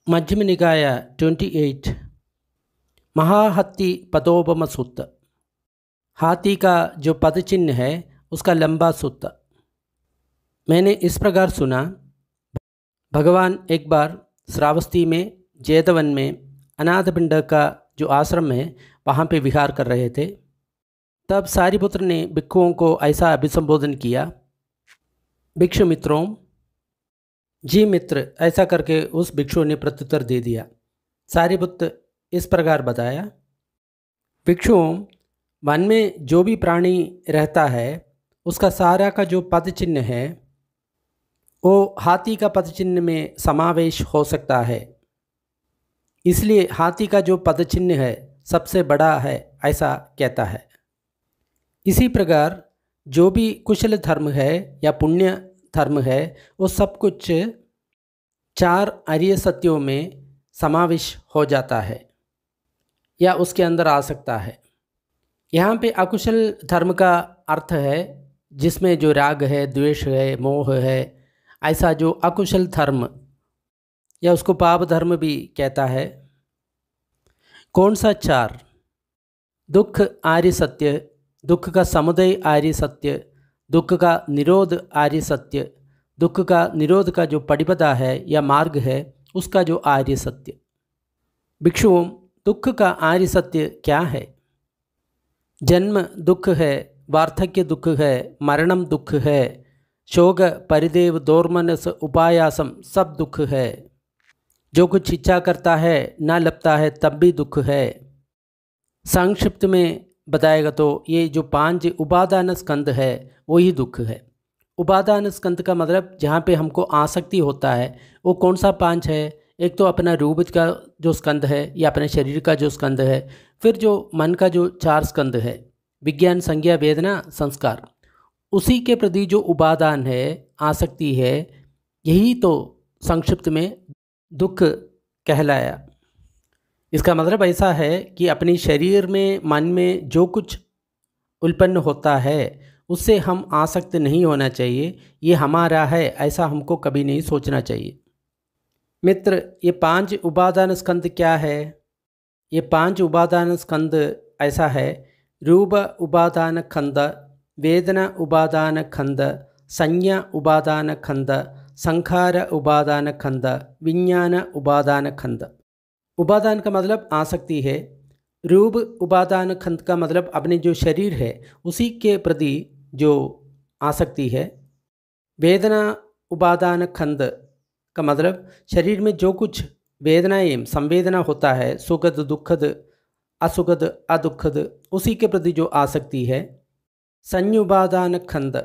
मध्यम निकाय 28 महाहत्ती पदोपम सूत्र। हाथी का जो पद चिन्ह है उसका लंबा सूत्र। मैंने इस प्रकार सुना, भगवान एक बार श्रावस्ती में जेतवन में अनाथपिंड का जो आश्रम है वहाँ पे विहार कर रहे थे। तब सारिपुत्र ने भिक्षुओं को ऐसा अभिसंबोधन किया, भिक्षु मित्रों, जी मित्र, ऐसा करके उस भिक्षु ने प्रत्युत्तर दे दिया। सारिपुत्र इस प्रकार बताया, भिक्षुओं, वन में जो भी प्राणी रहता है उसका सारा का जो पद चिन्ह है वो हाथी का पद चिन्ह में समावेश हो सकता है, इसलिए हाथी का जो पद चिन्ह है सबसे बड़ा है, ऐसा कहता है। इसी प्रकार जो भी कुशल धर्म है या पुण्य धर्म है वो सब कुछ 4 आर्य सत्यों में समावेश हो जाता है या उसके अंदर आ सकता है। यहाँ पे अकुशल धर्म का अर्थ है जिसमें जो राग है, द्वेष है, मोह है, ऐसा जो अकुशल धर्म या उसको पाप धर्म भी कहता है। कौन सा 4? दुख आर्य सत्य, दुख का समुदय आर्य सत्य, दुख का निरोध आर्य सत्य, दुख का निरोध का जो पटिपदा है या मार्ग है उसका जो आर्य सत्य। भिक्षुओं, दुख का आर्य सत्य क्या है? जन्म दुख है, वार्धक्य दुख है, मरणम दुख है, शोक परिदेव दोर्मनस उपायासम सब दुख है। जो कुछ इच्छा करता है ना लपता है तब भी दुख है। संक्षिप्त में बताएगा तो ये जो 5 उपादान स्कंद है वही दुख है। उपादान स्कंद का मतलब जहाँ पे हमको आसक्ति होता है वो कौन सा 5 है? एक तो अपना रूप का जो स्कंद है या अपने शरीर का जो स्कंद है, फिर जो मन का जो 4 स्कंद है, विज्ञान, संज्ञा, वेदना, संस्कार, उसी के प्रति जो उपादान है, आसक्ति है, यही तो संक्षिप्त में दुख कहलाया। इसका मतलब ऐसा है कि अपने शरीर में, मन में जो कुछ उत्पन्न होता है उससे हम आसक्त नहीं होना चाहिए, ये हमारा है ऐसा हमको कभी नहीं सोचना चाहिए। मित्र, ये 5 उपादान स्कंद क्या है? ये 5 उपादान स्कंद ऐसा है, रूप उपादान खंड, वेदना उपादान खंड, संज्ञा उपादान खंड, संखार उपादान खंड, विज्ञान उपादान खंड। उपादान का मतलब आसक्ति है, रूप उपादान खंड का मतलब अपने जो शरीर है उसी के प्रति जो आसक्ति है। वेदना उपादान खंड का मतलब शरीर में जो कुछ वेदनाएं, संवेदना होता है, सुखद, दुखद, असुखद, अदुखद, उसी के प्रति जो आसक्ति है। संज्ञा उपादान खंड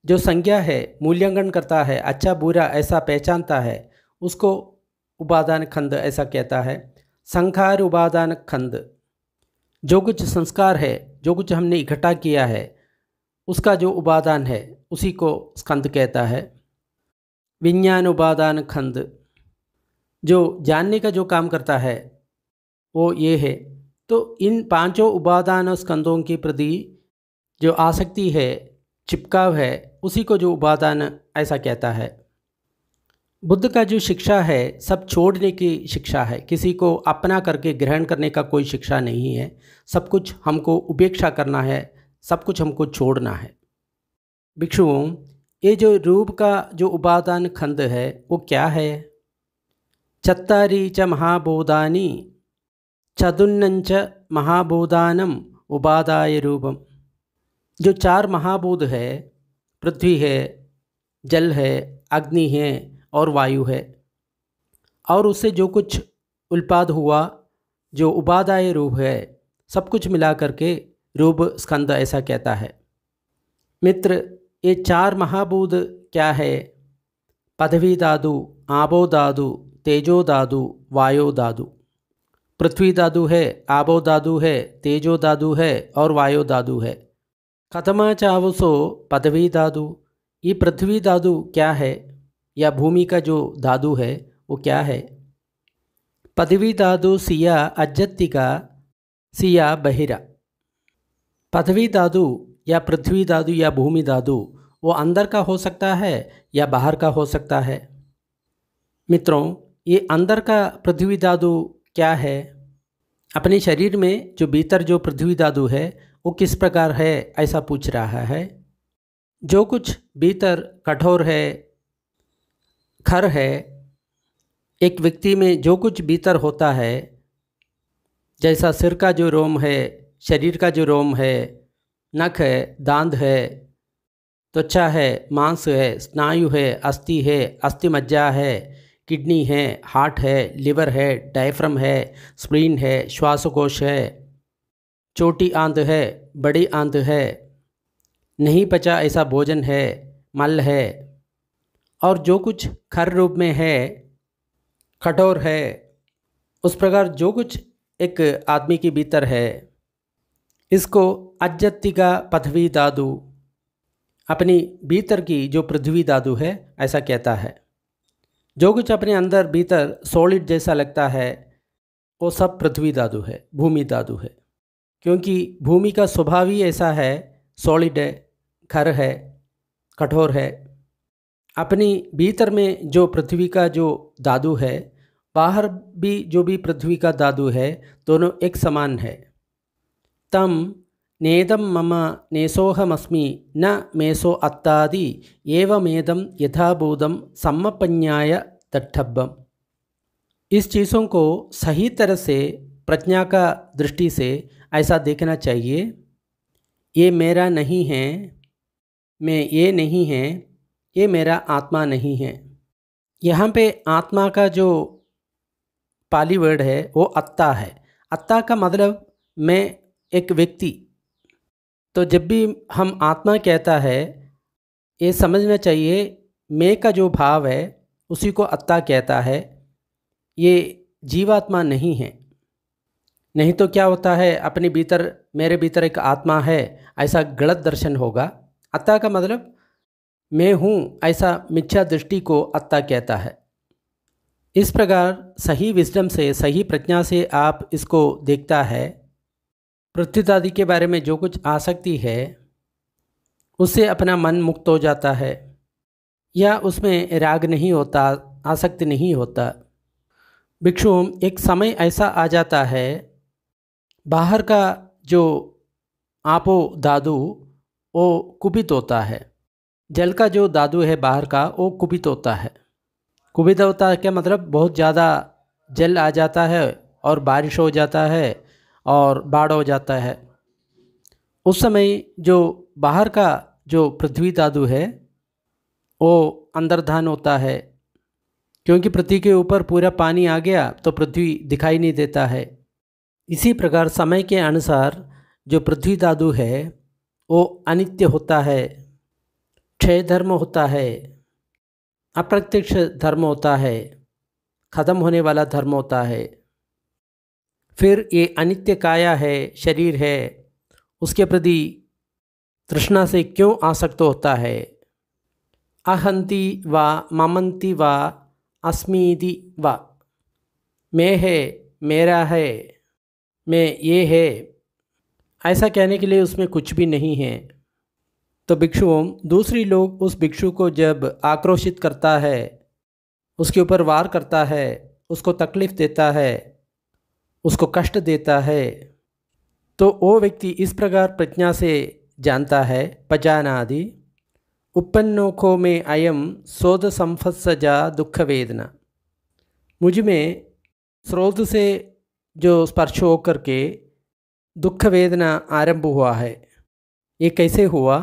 जो संज्ञा है, मूल्यांकन करता है, अच्छा बुरा ऐसा पहचानता है, उसको उपादान खंड ऐसा कहता है। संखार उपादान खंड जो कुछ संस्कार है, जो कुछ हमने इकट्ठा किया है उसका जो उपादान है उसी को स्कंद कहता है। विज्ञान उपादान खंड जो जानने का जो काम करता है वो ये है। तो इन 5 उपादान स्कंदों के प्रति जो आसक्ति है, चिपकाव है, उसी को जो उपादान ऐसा कहता है। बुद्ध का जो शिक्षा है सब छोड़ने की शिक्षा है, किसी को अपना करके ग्रहण करने का कोई शिक्षा नहीं है। सब कुछ हमको उपेक्षा करना है, सब कुछ हमको छोड़ना है। भिक्षुओं, ये जो रूप का जो उपादान खंड है वो क्या है? चत्तारी च महाभूतानि चतुर्नंच महाभूतानम उपादाय रूपम। जो 4 महाभूत है, पृथ्वी है, जल है, अग्नि है और वायु है, और उससे जो कुछ उत्पाद हुआ जो उपादाय रूप है, सब कुछ मिला करके रूप स्कंद ऐसा कहता है। मित्र, ये 4 महाभूत क्या है? पृथ्वी धातु, आबो धातु, तेजो धातु, वायो धातु। पृथ्वी धातु है, आबो धातु है, तेजो धातु है और वायो धातु है। कथमा चावसो पृथ्वी धातु। ये पृथ्वी धातु क्या है या भूमि का जो धातु है वो क्या है? पृथ्वी धातु सिया अज्जत्तिका सिया बहिरा। पृथ्वी धातु या पृथ्वी धातु या भूमि धातु वो अंदर का हो सकता है या बाहर का हो सकता है। मित्रों, ये अंदर का पृथ्वी धातु क्या है? अपने शरीर में जो भीतर जो पृथ्वी धातु है वो किस प्रकार है, ऐसा पूछ रहा है। जो कुछ भीतर कठोर है, खर है, एक व्यक्ति में जो कुछ भीतर होता है, जैसा सिर का जो रोम है, शरीर का जो रोम है, नख है, दांत है, त्वचा है, मांस है, स्नायु है, अस्थि है, अस्थि मज्जा है, किडनी है, हार्ट है, लिवर है, डायफ्राम है, स्प्लीन है, श्वासकोश है, छोटी आंत है, बड़ी आंत है, नहीं पचा ऐसा भोजन है, मल है, और जो कुछ खर रूप में है, कठोर है, उस प्रकार जो कुछ एक आदमी के भीतर है, इसको अज्जत्तिका पृथ्वी धातु, अपनी भीतर की जो पृथ्वी धातु है, ऐसा कहता है। जो कुछ अपने अंदर भीतर सॉलिड जैसा लगता है वो सब पृथ्वी धातु है, भूमि धातु है। क्योंकि भूमि का स्वभाव ही ऐसा है, सॉलिड है, खर है, कठोर है। अपनी भीतर में जो पृथ्वी का जो धातु है, बाहर भी जो भी पृथ्वी का धातु है, दोनों एक समान है। तम नेदम मम नेसोहमस्मि न मेसो अत्तादि एवमेदम यथाभूतम सम्मपन्याय तट्ठब्बम। इस चीज़ों को सही तरह से प्रज्ञा का दृष्टि से ऐसा देखना चाहिए। ये मेरा नहीं है, मैं ये नहीं है, ये मेरा आत्मा नहीं है। यहाँ पे आत्मा का जो पाली वर्ड है वो अत्ता है। अत्ता का मतलब मैं एक व्यक्ति। तो जब भी हम आत्मा कहता है, ये समझना चाहिए मैं का जो भाव है उसी को अत्ता कहता है, ये जीवात्मा नहीं है। नहीं तो क्या होता है, अपने भीतर मेरे भीतर एक आत्मा है ऐसा गलत दर्शन होगा। अत्ता का मतलब मैं हूँ ऐसा मिथ्या दृष्टि को अत्ता कहता है। इस प्रकार सही विजडम से, सही प्रज्ञा से आप इसको देखता है। पृथ्वी आदि के बारे में जो कुछ आसक्ति है उससे अपना मन मुक्त हो जाता है, या उसमें राग नहीं होता, आसक्ति नहीं होता। भिक्षुओं, एक समय ऐसा आ जाता है बाहर का जो आपो धातु वो कुपित होता है, जल का जो धातु है बाहर का वो कुपित होता है। कुपित होता है क्या मतलब, बहुत ज़्यादा जल आ जाता है और बारिश हो जाता है और बाढ़ हो जाता है। उस समय जो बाहर का जो पृथ्वी धातु है वो अंतर्धान होता है, क्योंकि पृथ्वी के ऊपर पूरा पानी आ गया तो पृथ्वी दिखाई नहीं देता है। इसी प्रकार समय के अनुसार जो पृथ्वी धातु है वो अनित्य होता है, क्षय धर्म होता है, अप्रत्यक्ष धर्म होता है, ख़त्म होने वाला धर्म होता है। फिर ये अनित्य काया है, शरीर है, उसके प्रति तृष्णा से क्यों आसक्त होता है? अहंति व ममंति व अस्मीति व, मैं है, मेरा है, मैं ये है, ऐसा कहने के लिए उसमें कुछ भी नहीं है। तो भिक्षुओं, दूसरी लोग उस भिक्षु को जब आक्रोशित करता है, उसके ऊपर वार करता है, उसको तकलीफ़ देता है, उसको कष्ट देता है, तो वो व्यक्ति इस प्रकार प्रज्ञा से जानता है, पजानादि उपन्नोखो में अयम शोध संफत्सजा दुख वेदना। मुझ में स्रोत से जो स्पर्श होकर के दुख वेदना आरंभ हुआ है। ये कैसे हुआ?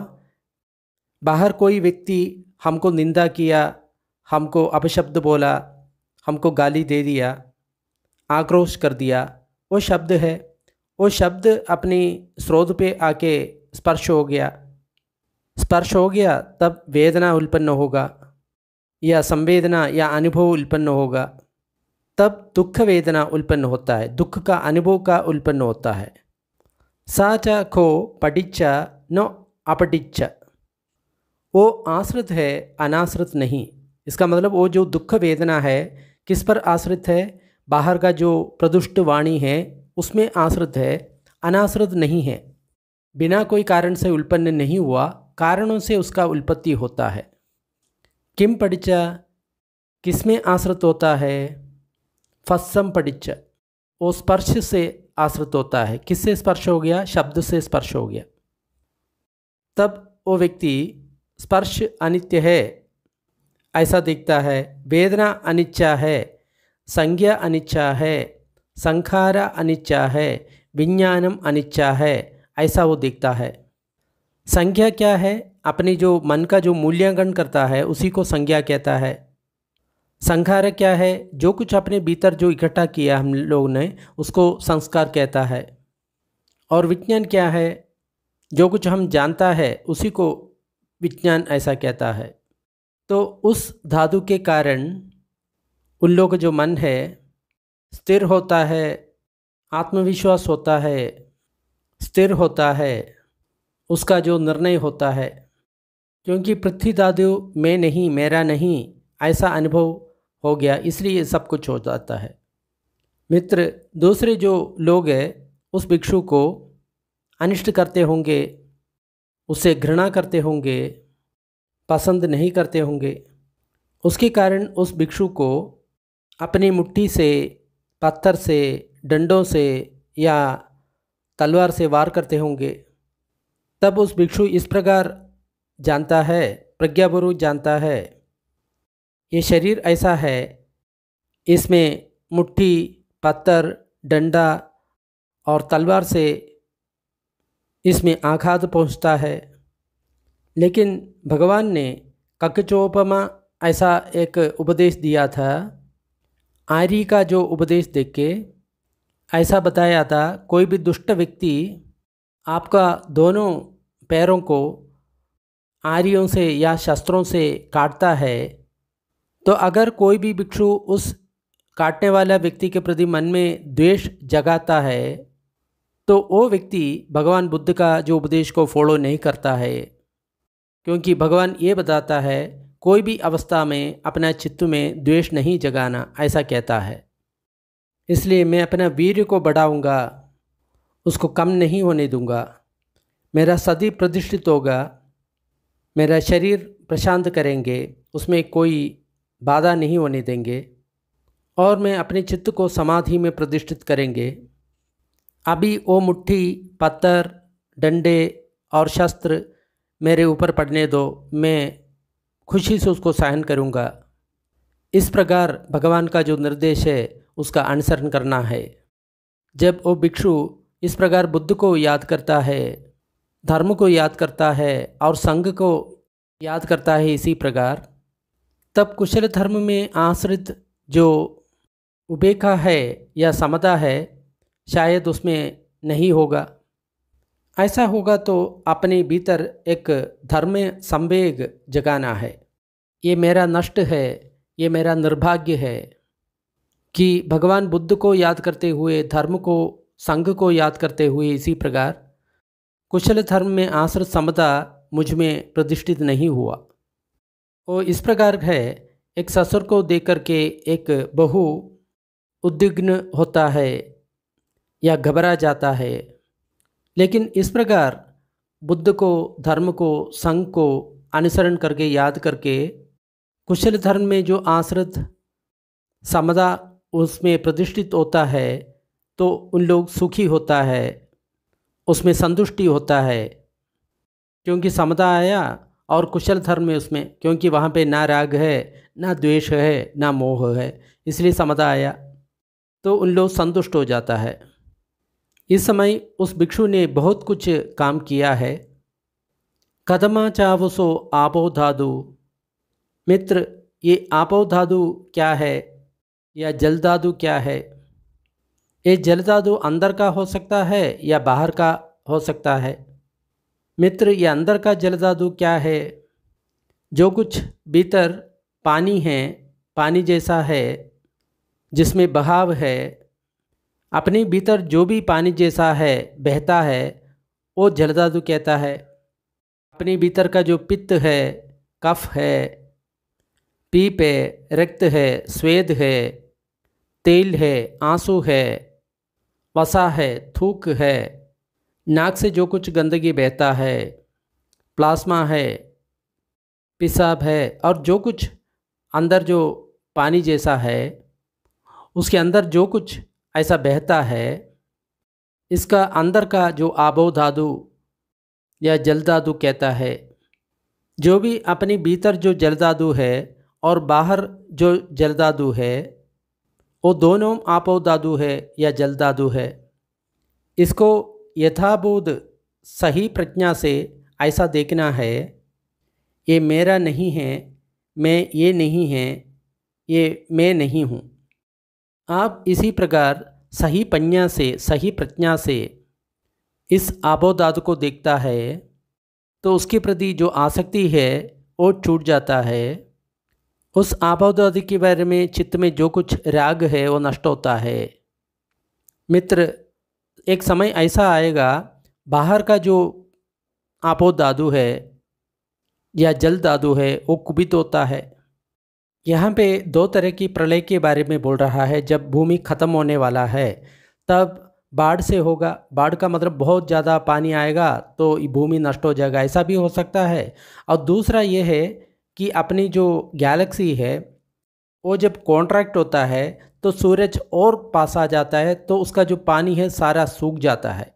बाहर कोई व्यक्ति हमको निंदा किया, हमको अपशब्द बोला, हमको गाली दे दिया, आक्रोश कर दिया, वो शब्द है। वो शब्द अपनी स्रोत पे आके स्पर्श हो गया, स्पर्श हो गया तब वेदना उत्पन्न होगा या संवेदना या अनुभव उत्पन्न होगा, तब दुख वेदना उत्पन्न होता है, दुख का अनुभव का उत्पन्न होता है। सा च को पटिच्च न अपटिच्च, वो आश्रित है, अनाश्रित नहीं। इसका मतलब वो जो दुख वेदना है किस पर आश्रित है? बाहर का जो प्रदुष्ट वाणी है उसमें आश्रित है, अनाश्रित नहीं है। बिना कोई कारण से उत्पन्न नहीं हुआ, कारणों से उसका उत्पत्ति होता है। किम पटिच्च, किसमें आश्रित होता है? फस्सम पडिच, वो स्पर्श से आश्रित होता है। किससे स्पर्श हो गया? शब्द से स्पर्श हो गया। तब वो व्यक्ति स्पर्श अनित्य है ऐसा दिखता है, वेदना अनिच्छा है, संज्ञा अनिच्छा है, संखार अनिच्छा है, विज्ञानम अनिच्छा है, ऐसा वो दिखता है। संज्ञा क्या है? अपनी जो मन का जो मूल्यांकन करता है उसी को संज्ञा कहता है। संखार क्या है? जो कुछ अपने भीतर जो इकट्ठा किया हम लोग ने उसको संस्कार कहता है। और विज्ञान क्या है? जो कुछ हम जानता है उसी को विज्ञान ऐसा कहता है। तो उस धातु के कारण उन लोगों का जो मन है स्थिर होता है, आत्मविश्वास होता है, स्थिर होता है, उसका जो निर्णय होता है। क्योंकि पृथ्वी धातु मैं नहीं, मेरा नहीं, ऐसा अनुभव हो गया, इसलिए ये सब कुछ हो जाता है। मित्र, दूसरे जो लोग हैं उस भिक्षु को अनिष्ट करते होंगे, उसे घृणा करते होंगे, पसंद नहीं करते होंगे। उसके कारण उस भिक्षु को अपनी मुट्ठी से, पत्थर से, डंडों से या तलवार से वार करते होंगे। तब उस भिक्षु इस प्रकार जानता है, प्रज्ञापूर्वक जानता है, ये शरीर ऐसा है, इसमें मुट्ठी, पत्थर, डंडा और तलवार से इसमें आघात पहुंचता है। लेकिन भगवान ने ककचोपमा ऐसा एक उपदेश दिया था। आर्य का जो उपदेश देख के ऐसा बताया था, कोई भी दुष्ट व्यक्ति आपका दोनों पैरों को आरियों से या शस्त्रों से काटता है, तो अगर कोई भी भिक्षु उस काटने वाला व्यक्ति के प्रति मन में द्वेष जगाता है तो वो व्यक्ति भगवान बुद्ध का जो उपदेश को फॉलो नहीं करता है। क्योंकि भगवान ये बताता है कोई भी अवस्था में अपना चित्त में द्वेष नहीं जगाना, ऐसा कहता है। इसलिए मैं अपना वीर्य को बढ़ाऊंगा, उसको कम नहीं होने दूंगा, मेरा सदी प्रतिष्ठित होगा, मेरा शरीर प्रशांत करेंगे, उसमें कोई बाधा नहीं होने देंगे और मैं अपने चित्त को समाधि में प्रतिष्ठित करेंगे। अभी वो मुट्ठी, पत्थर, डंडे और शस्त्र मेरे ऊपर पड़ने दो, मैं खुशी से उसको सहन करूँगा। इस प्रकार भगवान का जो निर्देश है उसका अनुसरण करना है। जब वो भिक्षु इस प्रकार बुद्ध को याद करता है, धर्म को याद करता है और संघ को याद करता है इसी प्रकार, तब कुशल धर्म में आश्रित जो उपेक्षा है या समता है शायद उसमें नहीं होगा। ऐसा होगा तो अपने भीतर एक धर्म संवेग जगाना है। ये मेरा नष्ट है, ये मेरा निर्भाग्य है कि भगवान बुद्ध को याद करते हुए, धर्म को, संघ को याद करते हुए इसी प्रकार कुशल धर्म में आश्रित समता मुझ में प्रतिष्ठित नहीं हुआ। वो इस प्रकार है, एक ससुर को देख करके एक बहू उद्विग्न होता है या घबरा जाता है। लेकिन इस प्रकार बुद्ध को, धर्म को, संघ को अनुसरण करके, याद करके कुशल धर्म में जो आश्रित समता उसमें प्रतिष्ठित होता है तो उन लोग सुखी होता है, उसमें संतुष्टि होता है। क्योंकि समता आया और कुशल धर्म में उसमें, क्योंकि वहाँ पे ना राग है, ना द्वेष है, ना मोह है, इसलिए समता आया तो उन लोग संतुष्ट हो जाता है। इस समय उस भिक्षु ने बहुत कुछ काम किया है। कदमा चावसो आपो धातु। मित्र, ये आपो धातु क्या है या जल धातु क्या है? ये जल धातु अंदर का हो सकता है या बाहर का हो सकता है। मित्र, ये अंदर का जल धातु क्या है? जो कुछ भीतर पानी है, पानी जैसा है, जिसमें बहाव है, अपने भीतर जो भी पानी जैसा है, बहता है, वो जल धातु कहता है। अपने भीतर का जो पित्त है, कफ है, पीप है, रक्त है, स्वेद है, तेल है, आंसू है, वसा है, थूक है, नाक से जो कुछ गंदगी बहता है, प्लाज्मा है, पेशाब है, और जो कुछ अंदर जो पानी जैसा है उसके अंदर जो कुछ ऐसा बहता है, इसका अंदर का जो आबो धातु या जल धातु कहता है। जो भी अपनी भीतर जो जल धातु है और बाहर जो जल धातु है, वो दोनों आपो धातु है या जल धातु है। इसको यथाबोध सही प्रज्ञा से ऐसा देखना है, ये मेरा नहीं है, मैं ये नहीं है, ये मैं नहीं हूँ। आप इसी प्रकार सही प्रज्ञा से इस आबो धातु को देखता है तो उसके प्रति जो आसक्ति है वो छूट जाता है। उस आबो धातु के बारे में चित्त में जो कुछ राग है वो नष्ट होता है। मित्र, एक समय ऐसा आएगा, बाहर का जो आपो धातु है या जल धातु है वो कुपित होता है। यहाँ पे दो तरह की प्रलय के बारे में बोल रहा है। जब भूमि खत्म होने वाला है तब बाढ़ से होगा। बाढ़ का मतलब बहुत ज़्यादा पानी आएगा तो ये भूमि नष्ट हो जाएगा, ऐसा भी हो सकता है। और दूसरा ये है कि अपनी जो गैलेक्सी है वो जब कॉन्ट्रैक्ट होता है तो सूरज और पास आ जाता है तो उसका जो पानी है सारा सूख जाता है।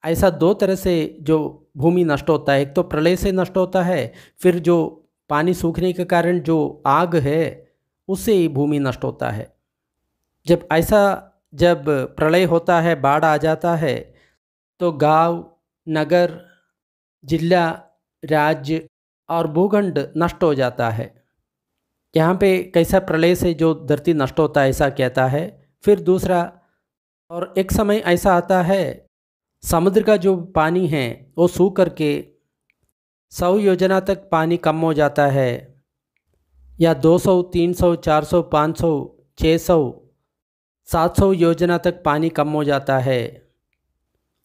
ऐसा दो तरह से जो भूमि नष्ट होता है, एक तो प्रलय से नष्ट होता है, फिर जो पानी सूखने के कारण जो आग है उससे ही भूमि नष्ट होता है। जब प्रलय होता है, बाढ़ आ जाता है, तो गांव, नगर, जिला, राज्य और भूखंड नष्ट हो जाता है। यहाँ पे कैसा प्रलय से जो धरती नष्ट होता है ऐसा कहता है। फिर दूसरा, और एक समय ऐसा आता है समुद्र का जो पानी है वो सूख करके 100 योजना तक पानी कम हो जाता है, या 200, 300, 400, 500, 600, 700 योजना तक पानी कम हो जाता है।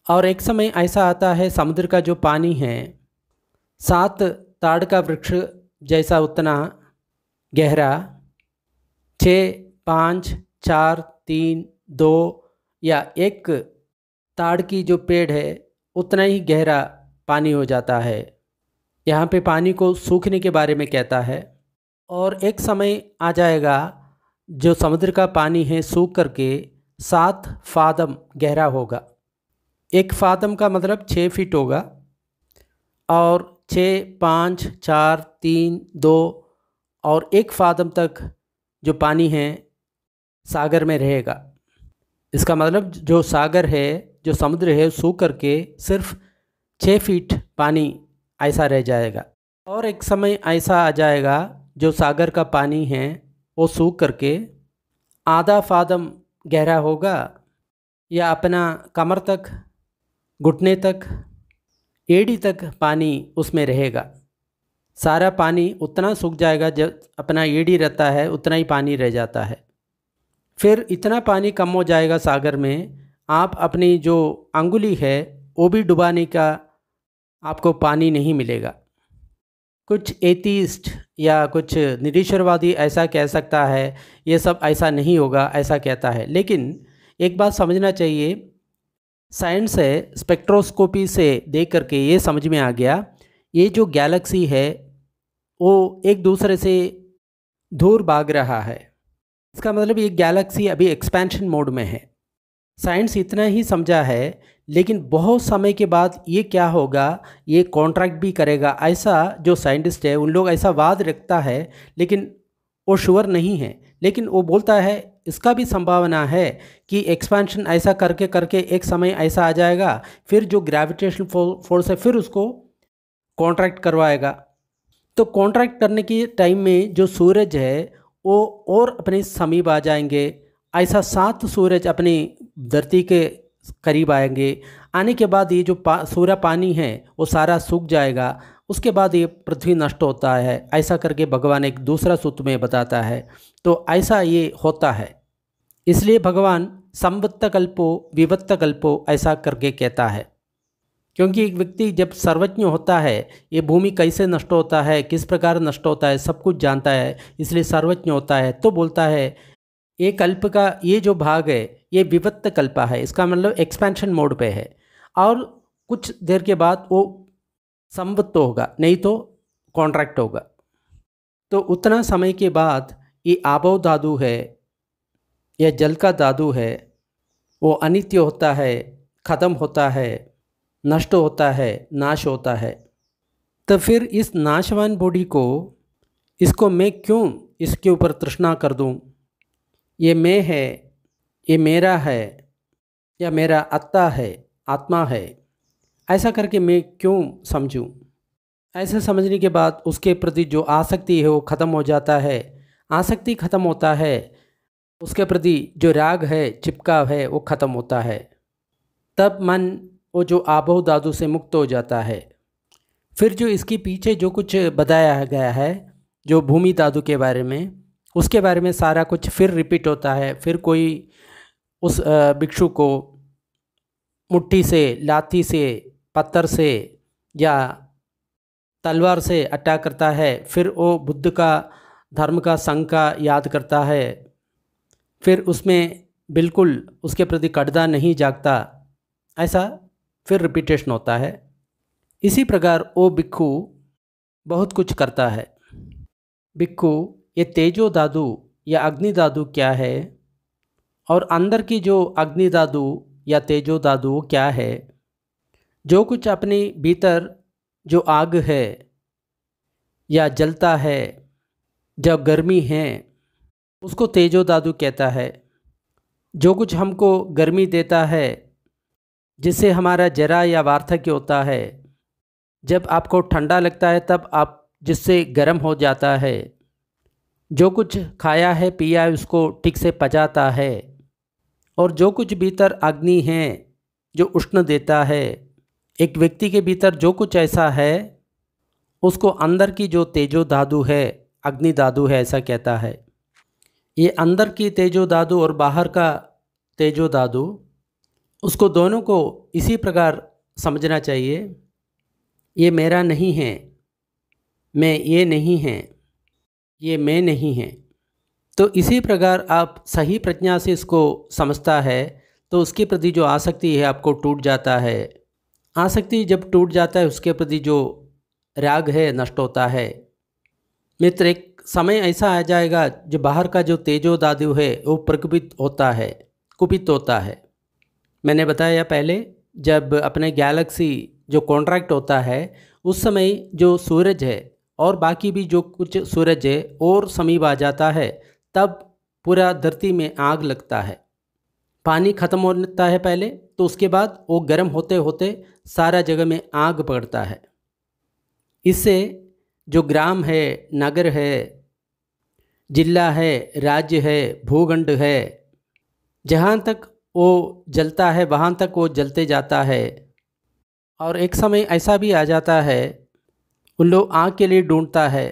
और एक समय ऐसा आता है समुद्र का जो पानी है 7 ताड़ का वृक्ष जैसा उतना गहरा, 6, 5, 4, 3, 2 या 1 ताड़ की जो पेड़ है उतना ही गहरा पानी हो जाता है। यहाँ पे पानी को सूखने के बारे में कहता है। और एक समय आ जाएगा जो समुद्र का पानी है सूख करके 7 फादम गहरा होगा। 1 फादम का मतलब 6 फीट होगा, और 6, 5, 4, 3, 2 और 1 फादम तक जो पानी है सागर में रहेगा। इसका मतलब जो सागर है, जो समुद्र है, सूख करके सिर्फ 6 फीट पानी ऐसा रह जाएगा। और एक समय ऐसा आ जाएगा जो सागर का पानी है वो सूख करके आधा फादम गहरा होगा, या अपना कमर तक, घुटने तक, एड़ी तक पानी उसमें रहेगा। सारा पानी उतना सूख जाएगा, जब अपना एड़ी रहता है उतना ही पानी रह जाता है। फिर इतना पानी कम हो जाएगा सागर में, आप अपनी जो अंगुली है वो भी डुबाने का आपको पानी नहीं मिलेगा। कुछ एथीस्ट या कुछ निरीश्वरवादी ऐसा कह सकता है ये सब ऐसा नहीं होगा, ऐसा कहता है। लेकिन एक बात समझना चाहिए, साइंस है, स्पेक्ट्रोस्कोपी से देख करके ये समझ में आ गया, ये जो गैलेक्सी है वो एक दूसरे से दूर भाग रहा है। इसका मतलब ये गैलेक्सी अभी एक्सपेंशन मोड में है। साइंस इतना ही समझा है, लेकिन बहुत समय के बाद ये क्या होगा, ये कॉन्ट्रैक्ट भी करेगा, ऐसा जो साइंटिस्ट है उन लोग ऐसा वाद रखता है, लेकिन वो श्योर नहीं है। लेकिन वो बोलता है इसका भी संभावना है कि एक्सपेंशन ऐसा करके करके एक समय ऐसा आ जाएगा, फिर जो ग्रेविटेशनल फोर्स है फिर उसको कॉन्ट्रैक्ट करवाएगा। तो कॉन्ट्रैक्ट करने के टाइम में जो सूरज है वो और अपने समीप आ जाएंगे। ऐसा 7 सूरज अपनी धरती के करीब आएंगे। आने के बाद ये जो सूर्य पानी है वो सारा सूख जाएगा। उसके बाद ये पृथ्वी नष्ट होता है। ऐसा करके भगवान एक दूसरा सूत्र में बताता है। तो ऐसा ये होता है, इसलिए भगवान संवत्त कल्पो विवत्त कल्पो ऐसा करके कहता है। क्योंकि एक व्यक्ति जब सर्वज्ञ होता है, ये भूमि कैसे नष्ट होता है, किस प्रकार नष्ट होता है, सब कुछ जानता है, इसलिए सर्वज्ञ होता है। तो बोलता है ये कल्प का ये जो भाग है ये विवत्त कल्प है, इसका मतलब एक्सपेंशन मोड पे है, और कुछ देर के बाद वो संवत्त होगा, नहीं तो कॉन्ट्रैक्ट होगा। तो उतना समय के बाद ये आबो धातु है यह जल का धातु है, वो अनित्य होता है, ख़त्म होता है, नष्ट होता है, नाश होता है। तो फिर इस नाशवान बॉडी को, इसको मैं क्यों इसके ऊपर तृष्णा कर दूं? ये मैं है, ये मेरा है, या मेरा आत्मा है, आत्मा है, ऐसा करके मैं क्यों समझूं? ऐसे समझने के बाद उसके प्रति जो आसक्ति है वो ख़त्म हो जाता है। आसक्ति ख़त्म होता है, उसके प्रति जो राग है, चिपकाव है, वो ख़त्म होता है। तब मन वो जो आबो दादू से मुक्त हो जाता है। फिर जो इसके पीछे जो कुछ बताया गया है, जो भूमि दादू के बारे में, उसके बारे में सारा कुछ फिर रिपीट होता है। फिर कोई उस भिक्षु को मुट्ठी से, लाठी से, पत्थर से या तलवार से अटैक करता है। फिर वो बुद्ध का, धर्म का, संघ का याद करता है। फिर उसमें बिल्कुल उसके प्रति कड़दा नहीं जागता। ऐसा फिर रिपीटेशन होता है। इसी प्रकार वो भिक्षु बहुत कुछ करता है। भिक्षु ये तेजो दादू या अग्नि दादू क्या है, और अंदर की जो अग्नि दादू या तेजो दादू क्या है, जो कुछ अपने भीतर जो आग है या जलता है, जब गर्मी है, उसको तेजो दादू कहता है। जो कुछ हमको गर्मी देता है, जिससे हमारा जरा या वार्धक्य होता है, जब आपको ठंडा लगता है तब आप जिससे गर्म हो जाता है, जो कुछ खाया है, पिया है, उसको ठीक से पचाता है, और जो कुछ भीतर अग्नि है जो उष्ण देता है। एक व्यक्ति के भीतर जो कुछ ऐसा है, उसको अंदर की जो तेजो धातु है, अग्नि धातु है, ऐसा कहता है। ये अंदर की तेजो धातु और बाहर का तेजो धातु, उसको दोनों को इसी प्रकार समझना चाहिए। ये मेरा नहीं है, मैं ये नहीं है, ये मैं नहीं है। तो इसी प्रकार आप सही प्रज्ञा से इसको समझता है तो उसके प्रति जो आसक्ति है आपको टूट जाता है। आसक्ति जब टूट जाता है, उसके प्रति जो राग है नष्ट होता है। मित्र, एक समय ऐसा आ जाएगा जो बाहर का जो तेजो दादु है वो प्रकुपित होता है, कुपित होता है। मैंने बताया पहले, जब अपने गैलेक्सी जो कॉन्ट्रैक्ट होता है, उस समय जो सूरज है और बाकी भी जो कुछ सूरज है और समीप आ जाता है, तब पूरा धरती में आग लगता है। पानी ख़त्म होता है पहले, तो उसके बाद वो गर्म होते होते सारा जगह में आग पकड़ता है। इससे जो ग्राम है, नगर है, जिला है, राज्य है, भूखंड है, जहाँ तक वो जलता है वहाँ तक वो जलते जाता है। और एक समय ऐसा भी आ जाता है, उन लोग आग के लिए ढूंढता है।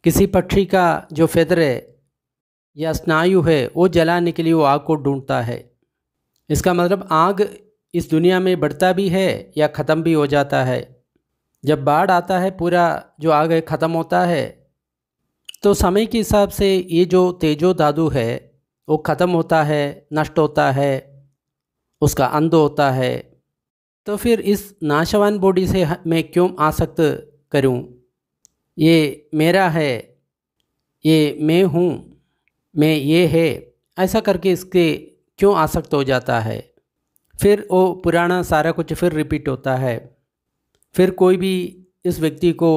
किसी पक्षी का जो फेदर है या स्नायु है, वो जलाने के लिए वो आग को ढूंढता है। इसका मतलब आग इस दुनिया में बढ़ता भी है या ख़त्म भी हो जाता है। जब बाढ़ आता है, पूरा जो आग है ख़त्म होता है। तो समय के हिसाब से ये जो तेजो धातु है वो ख़त्म होता है, नष्ट होता है, उसका अंत होता है। तो फिर इस नाशवान बॉडी से मैं क्यों आसक्त करूं? ये मेरा है, ये मैं हूँ, मैं ये है, ऐसा करके इसके क्यों आसक्त हो जाता है? फिर वो पुराना सारा कुछ फिर रिपीट होता है। फिर कोई भी इस व्यक्ति को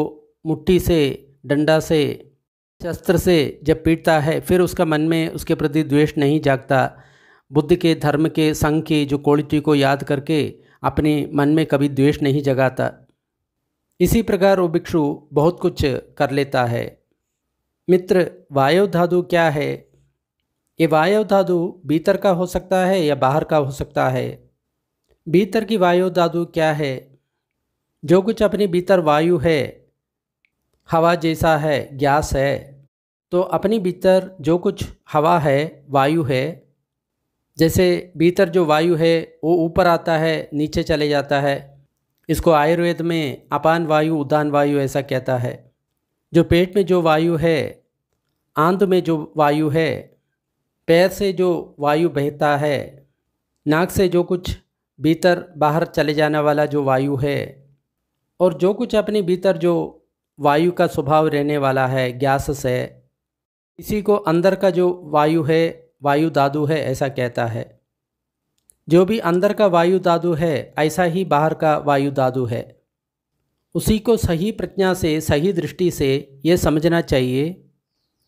मुट्ठी से, डंडा से, शस्त्र से जब पीटता है, फिर उसका मन में उसके प्रति द्वेष नहीं जागता। बुद्ध के, धर्म के, संघ की जो क्वालिटी को याद करके अपने मन में कभी द्वेष नहीं जगाता। इसी प्रकार वो भिक्षु बहुत कुछ कर लेता है। मित्र, वायु धातु क्या है? ये वायु धातु भीतर का हो सकता है या बाहर का हो सकता है। भीतर की वायु धातु क्या है? जो कुछ अपने भीतर वायु है, हवा जैसा है, गैस है, तो अपनी भीतर जो कुछ हवा है, वायु है, जैसे भीतर जो वायु है वो ऊपर आता है, नीचे चले जाता है। इसको आयुर्वेद में अपान वायु, उदान वायु ऐसा कहता है। जो पेट में जो वायु है, आंत में जो वायु है, पैर से जो वायु बहता है, नाक से जो कुछ भीतर बाहर चले जाने वाला जो वायु है, और जो कुछ अपने भीतर जो वायु का स्वभाव रहने वाला है, गैसेस है, इसी को अंदर का जो वायु है वायु धातु है ऐसा कहता है। जो भी अंदर का वायु धातु है ऐसा ही बाहर का वायु धातु है। उसी को सही प्रज्ञा से, सही दृष्टि से ये समझना चाहिए,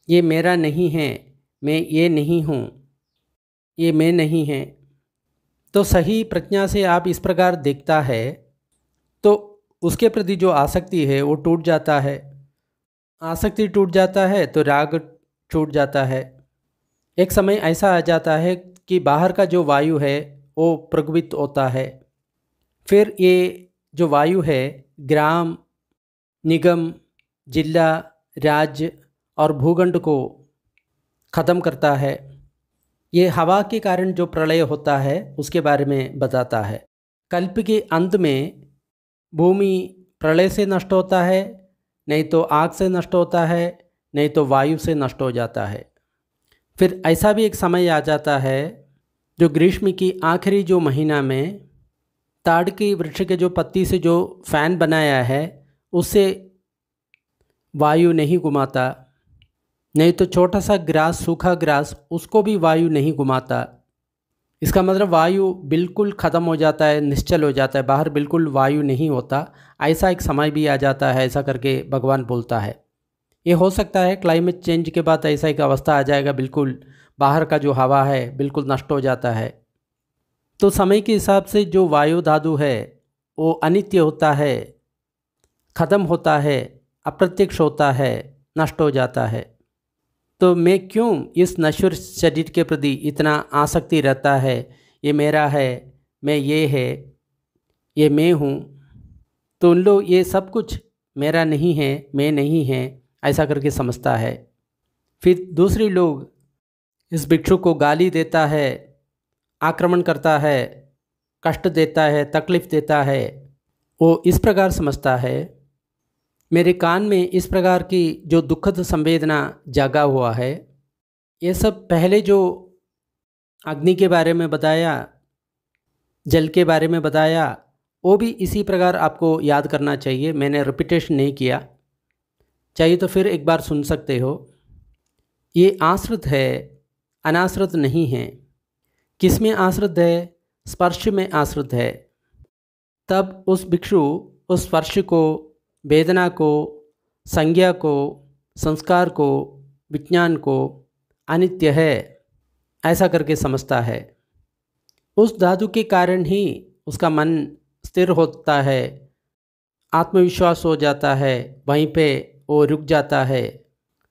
ये मेरा नहीं है, मैं ये नहीं हूँ, ये मैं नहीं है। तो सही प्रज्ञा से आप इस प्रकार देखता है तो उसके प्रति जो आसक्ति है वो टूट जाता है। आसक्ति टूट जाता है तो राग छूट जाता है। एक समय ऐसा आ जाता है कि बाहर का जो वायु है वो प्रज्वलित होता है। फिर ये जो वायु है ग्राम, निगम, जिला, राज्य और भूखंड को ख़त्म करता है। ये हवा के कारण जो प्रलय होता है उसके बारे में बताता है। कल्प के अंत में भूमि प्रलय से नष्ट होता है, नहीं तो आग से नष्ट होता है, नहीं तो वायु से नष्ट हो जाता है। फिर ऐसा भी एक समय आ जाता है जो ग्रीष्म की आखिरी जो महीना में ताड़ की वृक्ष के जो पत्ती से जो फैन बनाया है उससे वायु नहीं घुमाता, नहीं तो छोटा सा ग्रास, सूखा ग्रास, उसको भी वायु नहीं घुमाता। इसका मतलब वायु बिल्कुल ख़त्म हो जाता है, निश्चल हो जाता है, बाहर बिल्कुल वायु नहीं होता। ऐसा एक समय भी आ जाता है, ऐसा करके भगवान बोलता है। ये हो सकता है क्लाइमेट चेंज के बाद ऐसा एक अवस्था आ जाएगा, बिल्कुल बाहर का जो हवा है बिल्कुल नष्ट हो जाता है। तो समय के हिसाब से जो वायु धातु है वो अनित्य होता है, ख़त्म होता है, अप्रत्यक्ष होता है, नष्ट हो जाता है। तो मैं क्यों इस नश्वर शरीर के प्रति इतना आसक्ति रहता है, ये मेरा है, मैं ये है, ये मैं हूँ। तो उन लोग ये सब कुछ मेरा नहीं है, मैं नहीं है, ऐसा करके समझता है। फिर दूसरे लोग इस भिक्षु को गाली देता है, आक्रमण करता है, कष्ट देता है, तकलीफ़ देता है। वो इस प्रकार समझता है मेरे कान में इस प्रकार की जो दुखद संवेदना जागा हुआ है, ये सब पहले जो अग्नि के बारे में बताया, जल के बारे में बताया, वो भी इसी प्रकार आपको याद करना चाहिए। मैंने रिपीटेशन नहीं किया, चाहिए तो फिर एक बार सुन सकते हो। ये आश्रित है, अनाश्रित नहीं है। किस में आश्रित है? स्पर्श में आश्रित है। तब उस भिक्षु उस स्पर्श को, वेदना को, संज्ञा को, संस्कार को, विज्ञान को अनित्य है ऐसा करके समझता है। उस धातु के कारण ही उसका मन स्थिर होता है, आत्मविश्वास हो जाता है, वहीं पे वो रुक जाता है,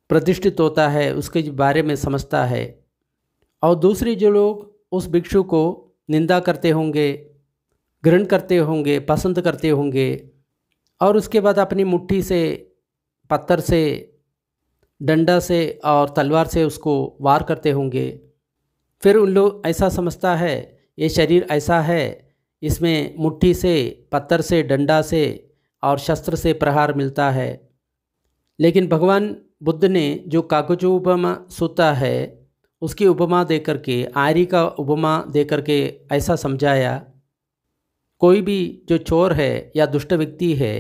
प्रतिष्ठित होता है, उसके बारे में समझता है। और दूसरे जो लोग उस भिक्षु को निंदा करते होंगे, घृण करते होंगे, पसंद करते होंगे, और उसके बाद अपनी मुट्ठी से, पत्थर से, डंडा से और तलवार से उसको वार करते होंगे। फिर उन लोग ऐसा समझता है ये शरीर ऐसा है, इसमें मुट्ठी से, पत्थर से, डंडा से और शस्त्र से प्रहार मिलता है। लेकिन भगवान बुद्ध ने जो कागजो उपमा सूता है उसकी उपमा दे करके, आरी का उपमा दे करके ऐसा समझाया, कोई भी जो चोर है या दुष्ट व्यक्ति है,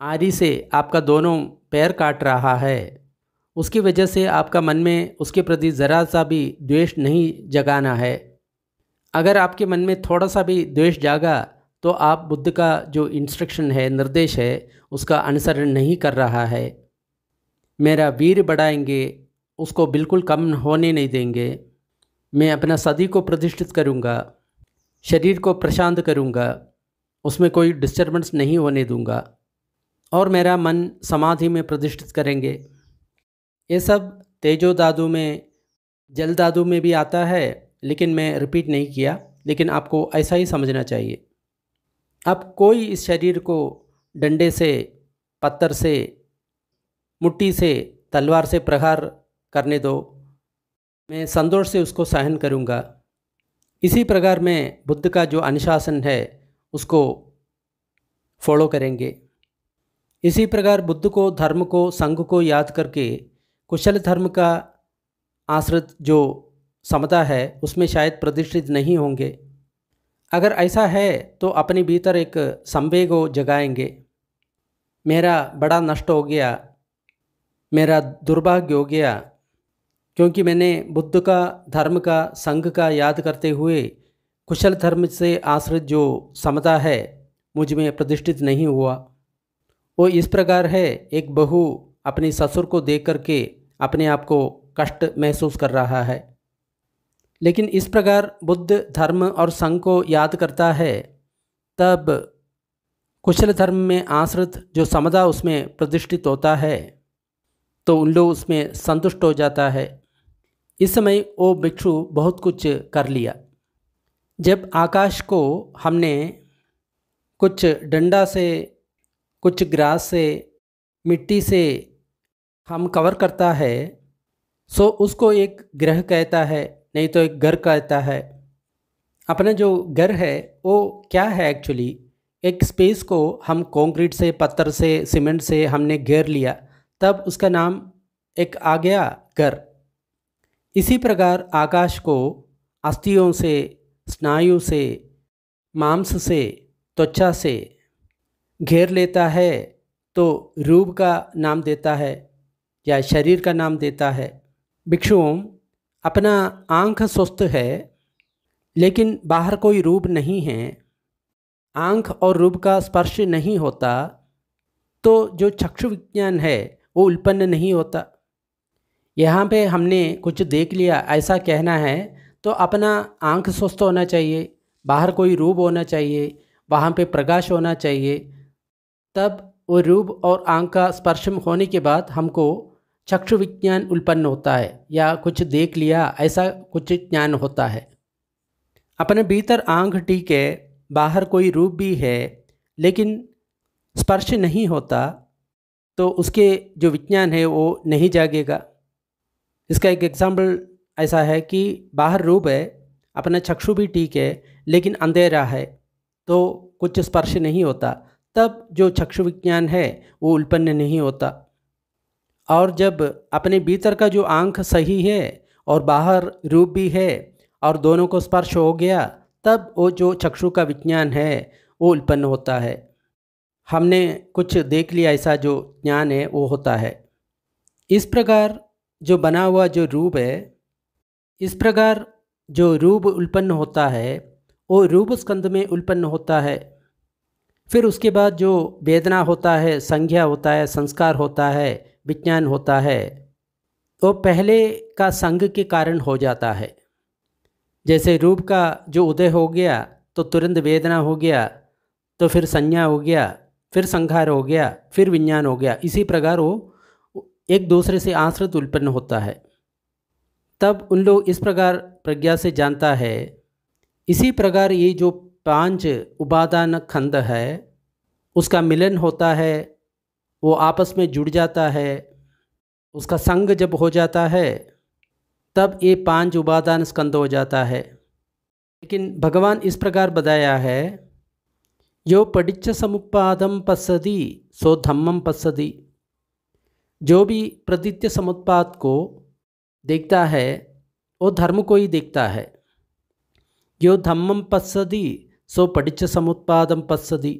आरी से आपका दोनों पैर काट रहा है, उसकी वजह से आपका मन में उसके प्रति ज़रा सा भी द्वेष नहीं जगाना है। अगर आपके मन में थोड़ा सा भी द्वेष जागा तो आप बुद्ध का जो इंस्ट्रक्शन है, निर्देश है, उसका अनुसरण नहीं कर रहा है। मेरा वीर बढ़ाएंगे, उसको बिल्कुल कम होने नहीं देंगे। मैं अपना सदी को प्रतिष्ठित करूँगा, शरीर को प्रशांत करूँगा, उसमें कोई डिस्टर्बेंस नहीं होने दूँगा, और मेरा मन समाधि में प्रतिष्ठित करेंगे। ये सब तेजो धातु में, जल धातु में भी आता है, लेकिन मैं रिपीट नहीं किया, लेकिन आपको ऐसा ही समझना चाहिए। अब कोई इस शरीर को डंडे से, पत्थर से, मुट्ठी से, तलवार से प्रहार करने दो, मैं संतोष से उसको सहन करूँगा। इसी प्रकार मैं बुद्ध का जो अनुशासन है उसको फॉलो करेंगे। इसी प्रकार बुद्ध को, धर्म को, संघ को याद करके कुशल धर्म का आश्रित जो समता है उसमें शायद प्रतिष्ठित नहीं होंगे। अगर ऐसा है तो अपने भीतर एक संवेग जगाएंगे, मेरा बड़ा नष्ट हो गया, मेरा दुर्भाग्य हो गया, क्योंकि मैंने बुद्ध का, धर्म का, संघ का याद करते हुए कुशल धर्म से आश्रित जो समता है मुझ में प्रतिष्ठित नहीं हुआ। वो इस प्रकार है, एक बहू अपनी ससुर को देख करके अपने आप को कष्ट महसूस कर रहा है, लेकिन इस प्रकार बुद्ध धर्म और संघ को याद करता है तब कुशल धर्म में आश्रित जो समता उसमें प्रतिष्ठित होता है तो उन लोग उसमें संतुष्ट हो जाता है। इस समय वो भिक्षु बहुत कुछ कर लिया। जब आकाश को हमने कुछ डंडा से, कुछ ग्रास से, मिट्टी से हम कवर करता है सो उसको एक ग्रह कहता है, नहीं तो एक घर कहता है। अपना जो घर है वो क्या है एक्चुअली, एक स्पेस को हम कंक्रीट से, पत्थर से, सीमेंट से हमने घेर लिया, तब उसका नाम एक आ गया घर। इसी प्रकार आकाश को अस्थियों से, स्नायु से, मांस से, त्वचा से घेर लेता है तो रूप का नाम देता है या शरीर का नाम देता है। भिक्षुओं, अपना आँख स्वस्थ है लेकिन बाहर कोई रूप नहीं है, आँख और रूप का स्पर्श नहीं होता, तो जो चक्षु विज्ञान है वो उत्पन्न नहीं होता। यहाँ पे हमने कुछ देख लिया ऐसा कहना है तो अपना आँख स्वस्थ होना चाहिए, बाहर कोई रूप होना चाहिए, वहाँ पे प्रकाश होना चाहिए, तब वो रूप और आँख का स्पर्श होने के बाद हमको चक्षु विज्ञान उत्पन्न होता है या कुछ देख लिया ऐसा कुछ ज्ञान होता है। अपने भीतर आँख ठीक है, बाहर कोई रूप भी है लेकिन स्पर्श नहीं होता तो उसके जो विज्ञान है वो नहीं जागेगा। इसका एक एग्जाम्पल ऐसा है कि बाहर रूप है, अपना चक्षु भी ठीक है लेकिन अंधेरा है तो कुछ स्पर्श नहीं होता, तब जो चक्षु विज्ञान है वो उत्पन्न नहीं होता। और जब अपने भीतर का जो आँख सही है और बाहर रूप भी है और दोनों को स्पर्श हो गया, तब वो जो चक्षु का विज्ञान है वो उत्पन्न होता है। हमने कुछ देख लिया ऐसा जो ज्ञान है वो होता है। इस प्रकार जो बना हुआ जो रूप है, इस प्रकार जो रूप उत्पन्न होता है वो रूप स्कंद में उत्पन्न होता है। फिर उसके बाद जो वेदना होता है, संज्ञा होता है, संस्कार होता है, विज्ञान होता है, तो पहले का संग के कारण हो जाता है। जैसे रूप का जो उदय हो गया तो तुरंत वेदना हो गया, तो फिर संज्ञा हो गया, फिर संघार हो गया, फिर विज्ञान हो गया। इसी प्रकार वो एक दूसरे से आश्रित उत्पन्न होता है। तब उन लोग इस प्रकार प्रज्ञा से जानता है। इसी प्रकार ये जो 5 उपादान खंड है उसका मिलन होता है, वो आपस में जुड़ जाता है, उसका संग जब हो जाता है तब ये 5 उपादान स्कंद हो जाता है। लेकिन भगवान इस प्रकार बताया है, यो पटिच्च समुत्पादम पश्यति सो धम्मम पश्यति। जो भी प्रतीत्य समुत्पाद को देखता है वो धर्म को ही देखता है। यो धम्मम पश्यति सो पटिच्च समुत्पादम पश्यति।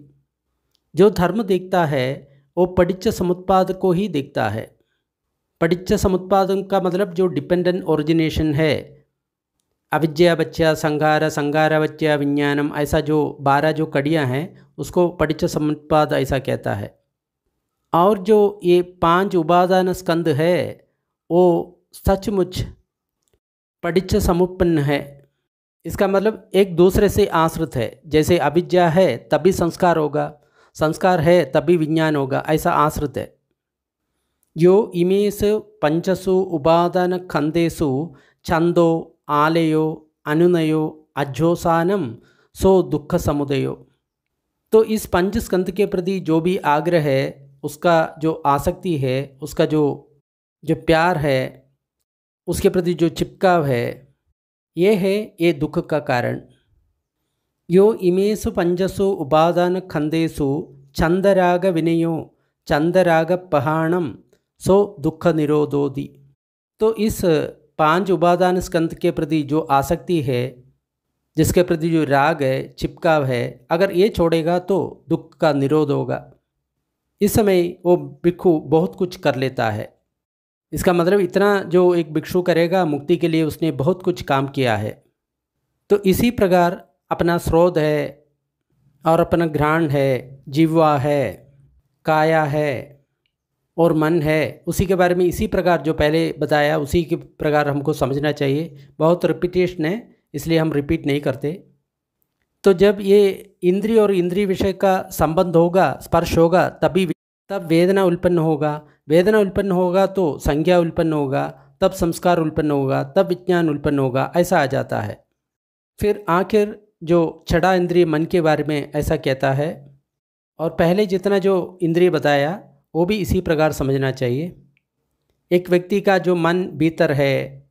जो धर्म देखता है वो पटिच्च समुत्पाद को ही देखता है। पटिच्च समुत्पादन का मतलब जो डिपेंडेंट ओरिजिनेशन है, अविद्या बच्चा संघार, संघार बच्चा विज्ञानम, ऐसा जो 12 जो कड़ियाँ हैं उसको पटिच्च समुत्पाद ऐसा कहता है। और जो ये 5 उपादान स्कंद है वो सचमुच पटिच्च समुत्पन्न है। इसका मतलब एक दूसरे से आश्रित है। जैसे अविद्या है तभी संस्कार होगा, संस्कार है तभी विज्ञान होगा, ऐसा आश्रित है। यो इमेषु पंचसु उपादान खंडेषु छंदो आलयो अनुनयो अज्जोसानम सो दुख समुदयो। तो इस पंच स्कंद के प्रति जो भी आग्रह है, उसका जो आसक्ति है, उसका जो प्यार है, उसके प्रति जो चिपकाव है, ये है ये दुख का कारण। यो इमेषु पंचसु उपादान खंडेषु छंदराग विनयो छंदराग पहाणम सो दुख निरोधोदि। तो इस 5 उपादान स्कंद के प्रति जो आसक्ति है, जिसके प्रति जो राग है, चिपकाव है, अगर ये छोड़ेगा तो दुख का निरोध होगा। इस समय वो भिक्षु बहुत कुछ कर लेता है। इसका मतलब इतना जो एक भिक्षु करेगा मुक्ति के लिए उसने बहुत कुछ काम किया है। तो इसी प्रकार अपना स्रोत है और अपना घ्राण है, जिह्वा है, काया है और मन है, उसी के बारे में इसी प्रकार जो पहले बताया उसी के प्रकार हमको समझना चाहिए। बहुत रिपीटेशन है इसलिए हम रिपीट नहीं करते। तो जब ये इंद्रिय और इंद्रिय विषय का संबंध होगा, स्पर्श होगा, तब वेदना उत्पन्न होगा। वेदना उत्पन्न होगा तो संज्ञा उत्पन्न होगा, तब संस्कार उत्पन्न होगा, तब विज्ञान उत्पन्न होगा, ऐसा आ जाता है। फिर आखिर जो छठा इंद्रिय मन के बारे में ऐसा कहता है, और पहले जितना जो इंद्रिय बताया वो भी इसी प्रकार समझना चाहिए। एक व्यक्ति का जो मन भीतर है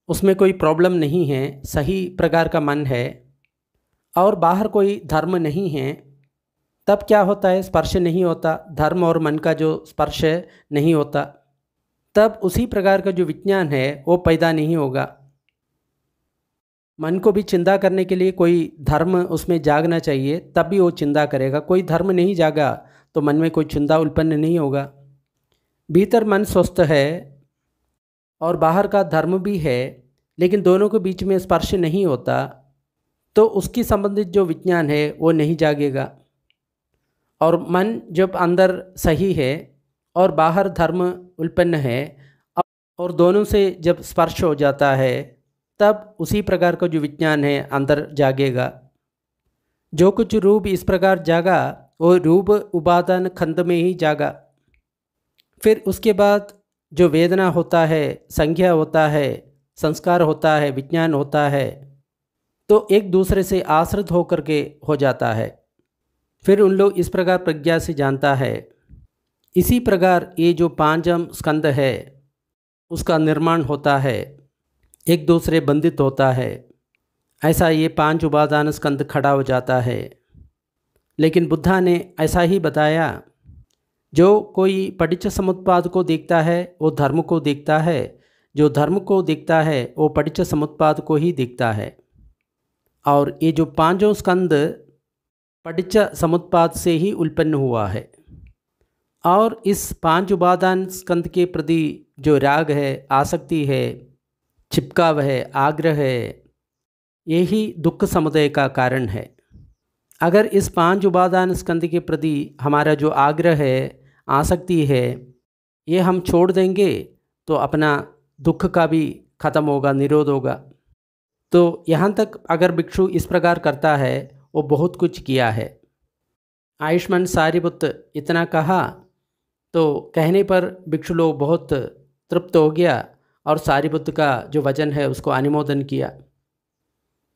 उसमें कोई प्रॉब्लम नहीं है, सही प्रकार का मन है और बाहर कोई धर्म नहीं है, तब क्या होता है? स्पर्श नहीं होता, धर्म और मन का जो स्पर्श नहीं होता, तब उसी प्रकार का जो विज्ञान है वो पैदा नहीं होगा। मन को भी चिंता करने के लिए कोई धर्म उसमें जागना चाहिए, तब भी वो चिंता करेगा। कोई धर्म नहीं जागा तो मन में कोई चिंता उत्पन्न नहीं होगा। भीतर मन स्वस्थ है और बाहर का धर्म भी है, लेकिन दोनों के बीच में स्पर्श नहीं होता, तो उसकी संबंधित जो विज्ञान है वो नहीं जागेगा। और मन जब अंदर सही है और बाहर धर्म उत्पन्न है और दोनों से जब स्पर्श हो जाता है, तब उसी प्रकार का जो विज्ञान है अंदर जागेगा। जो कुछ रूप इस प्रकार जागा वो रूप उपादान खंड में ही जागा। फिर उसके बाद जो वेदना होता है, संज्ञा होता है, संस्कार होता है, विज्ञान होता है, तो एक दूसरे से आश्रित होकर के हो जाता है। फिर उन लोग इस प्रकार प्रज्ञा से जानता है। इसी प्रकार ये जो पांचम स्कंद है उसका निर्माण होता है, एक दूसरे बंधित होता है। ऐसा ये पांच उपादान स्कंद खड़ा हो जाता है। लेकिन बुद्धा ने ऐसा ही बताया, जो कोई पटिच्च समुत्पाद को देखता है वो धर्म को देखता है, जो धर्म को देखता है वो पटिच्च समुत्पाद को ही देखता है। और ये जो पांचों स्कंद पटिच्च समुत्पाद से ही उत्पन्न हुआ है। और इस पांच उपादान स्कंद के प्रति जो राग है, आसक्ति है, छिपकाव है, आग्रह है, यही दुख समुदय का कारण है। अगर इस पांच उपादान स्कंद के प्रति हमारा जो आग्रह है, आसक्ति है, ये हम छोड़ देंगे तो अपना दुख का भी खत्म होगा, निरोध होगा। तो यहाँ तक अगर भिक्षु इस प्रकार करता है वो बहुत कुछ किया है। आयुष्मान सारिपुत्र इतना कहा तो कहने पर भिक्षु लोग बहुत तृप्त हो गया और सारिपुत्र का जो वचन है उसको अनुमोदन किया।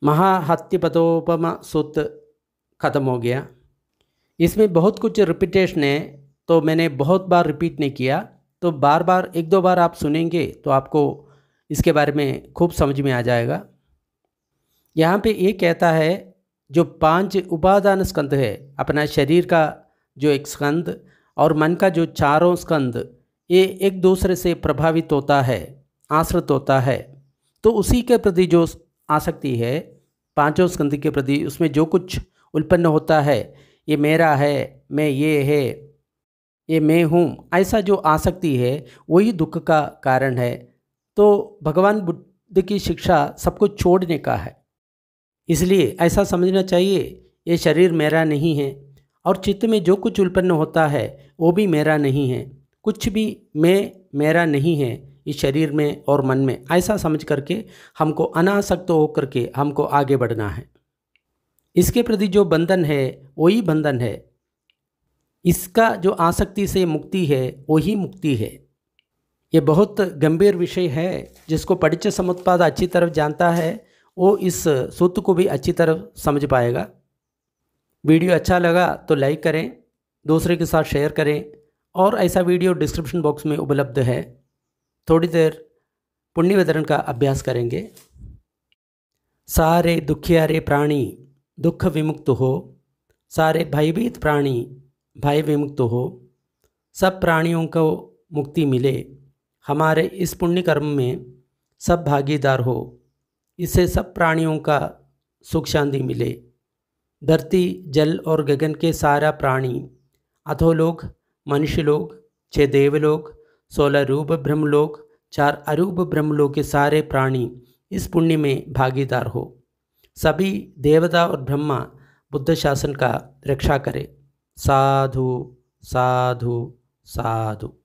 महाहत्तिपतोपम सूत्र ख़त्म हो गया। इसमें बहुत कुछ रिपीटेशन है तो मैंने बहुत बार रिपीट नहीं किया, तो बार बार एक दो बार आप सुनेंगे तो आपको इसके बारे में खूब समझ में आ जाएगा। यहाँ पे ये कहता है जो पांच उपादान स्कंद है, अपना शरीर का जो एक स्कंद और मन का जो चारों स्कंद, ये एक दूसरे से प्रभावित होता है, आश्रित होता है। तो उसी के प्रति जो आसक्ति है पांचों स्कंद के प्रति, उसमें जो कुछ उत्पन्न होता है, ये मेरा है, मैं ये है, ये मैं हूँ, ऐसा जो आसक्ति है वही दुख का कारण है। तो भगवान बुद्ध की शिक्षा सब कुछ छोड़ने का है। इसलिए ऐसा समझना चाहिए ये शरीर मेरा नहीं है और चित्त में जो कुछ उत्पन्न होता है वो भी मेरा नहीं है, कुछ भी मेरा नहीं है इस शरीर में और मन में। ऐसा समझ करके हमको अनासक्त होकर के हमको आगे बढ़ना है। इसके प्रति जो बंधन है वही बंधन है, इसका जो आसक्ति से मुक्ति है वही मुक्ति है। ये बहुत गंभीर विषय है, जिसको पटिच्च समुत्पाद अच्छी तरह जानता है वो इस सूत्र को भी अच्छी तरह समझ पाएगा। वीडियो अच्छा लगा तो लाइक करें, दूसरे के साथ शेयर करें, और ऐसा वीडियो डिस्क्रिप्शन बॉक्स में उपलब्ध है। थोड़ी देर पुण्य वितरण का अभ्यास करेंगे। सारे दुखियारे प्राणी दुख विमुक्त हो, सारे भयभीत प्राणी भय विमुक्त हो, सब प्राणियों को मुक्ति मिले, हमारे इस पुण्य कर्म में सब भागीदार हो, इससे सब प्राणियों का सुख शांति मिले। धरती जल और गगन के सारा प्राणी, अधोलोक, मनुष्य लोग, 6 देवलोक, 16 रूप ब्रह्मलोक, चार अरूप ब्रह्मलोक के सारे प्राणी इस पुण्य में भागीदार हो। सभी देवता और ब्रह्मा बुद्ध शासन का रक्षा करे। साधु साधु साधु।